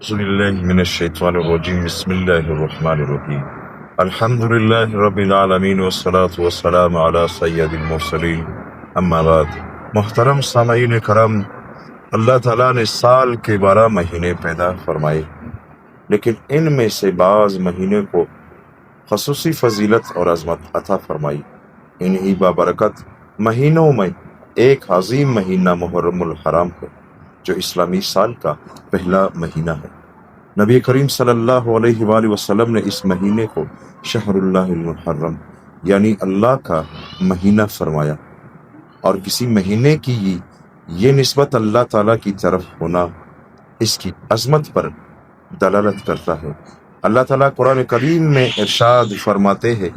أعوذ بالله من الشيطان الرجيم بسم الله الرحمن الرحيم الحمد لله رب العالمین والصلاة والسلام على سید المرسلین اما بعد۔ محترم سامعین کرام، اللہ تعالیٰ نے سال کے 12 مہینے پیدا فرمائے، لیکن ان میں سے بعض مہینے کو خصوصی فضیلت اور عظمت عطا فرمائی۔ انہی بابرکت مہینوں میں ایک عظیم مہینہ محرم الحرام ہے، جو اسلامی سال کا پہلا مہینہ ہے۔ نبی کریم صلی اللہ علیہ وآلہ وسلم نے اس مہینے کو شہر اللہ المحرم یعنی اللہ کا مہینہ فرمایا، اور کسی مہینے کی یہ نسبت اللہ تعالیٰ کی طرف ہونا اس کی عظمت پر دلالت کرتا ہے۔ اللہ تعالیٰ قرآن کریم میں ارشاد فرماتے ہیں،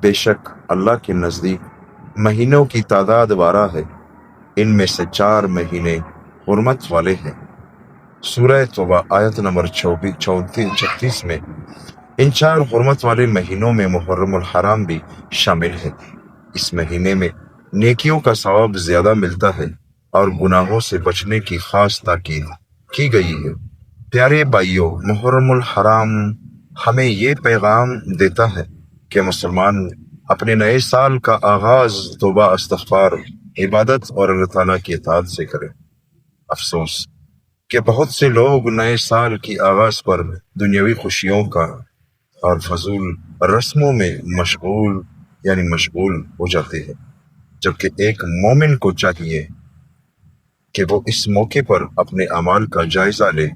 بے شک اللہ کے نزدیک مہینوں کی تعداد 12 ہے، ان میں سے 4 مہینے حرمت والے ہیں۔ سورہ توبہ آیت نمبر 36 میں ان 4 حرمت والے مہینوں میں محرم الحرام بھی شامل ہے۔ اس مہینے میں نیکیوں کا ثواب زیادہ ملتا ہے اور گناہوں سے بچنے کی خاص تاکید کی گئی ہے۔ پیارے بھائیوں، محرم الحرام ہمیں یہ پیغام دیتا ہے کہ مسلمان اپنے نئے سال کا آغاز توبہ، استغفار، عبادت اور اللہ تعالیٰ کی اطاعت سے کرے۔ افسوس کہ بہت سے لوگ نئے سال کی آغاز پر دنیاوی خوشیوں کا اور فضول رسموں میں مشغول ہو جاتے ہیں، جبکہ ایک مومن کو چاہیے کہ وہ اس موقع پر اپنے اعمال کا جائزہ لے،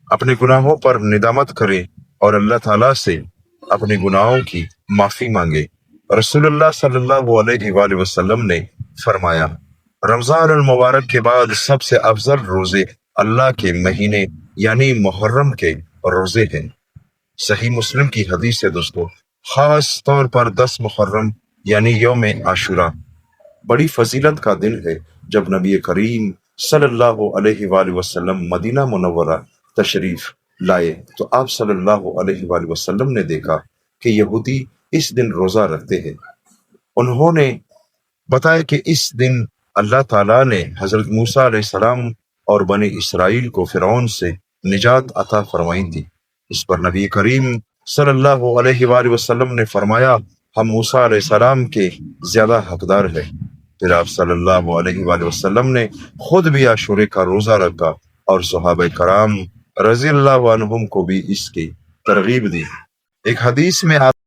اپنے گناہوں پر ندامت کرے اور اللہ تعالیٰ سے اپنے گناہوں کی معافی مانگے۔ رسول اللہ صلی اللہ علیہ وآلہ وسلم نے فرمایا، رمضان المبارک کے بعد سب سے افضل روزے اللہ کے مہینے یعنی محرم کے روزے ہیں۔ صحیح مسلم کی حدیث ہے دوستو۔ خاص طور پر 10 محرم یعنی یوم عاشوراء بڑی فضیلت کا دن ہے۔ جب نبی کریم صلی اللہ علیہ وآلہ وسلم مدینہ منورہ تشریف لائے تو آپ صلی اللہ علیہ وآلہ وسلم نے دیکھا کہ یہودی اس دن روزہ رکھتے ہیں۔ انہوں نے بتایا کہ اس دن اللہ تعالیٰ نے حضرت موسیٰ علیہ السلام اور بنی اسرائیل کو فرعون سے نجات عطا فرمائی تھی۔ اس پر نبی کریم صلی اللہ علیہ وآلہ وسلم نے فرمایا، ہم موسیٰ علیہ السلام کے زیادہ حقدار ہیں۔ پھر آپ صلی اللہ علیہ وآلہ وسلم نے خود بھی عاشورے کا روزہ رکھا اور صحابہ کرام رضی اللہ عنہم کو بھی اس کی ترغیب دی۔ ایک حدیث میں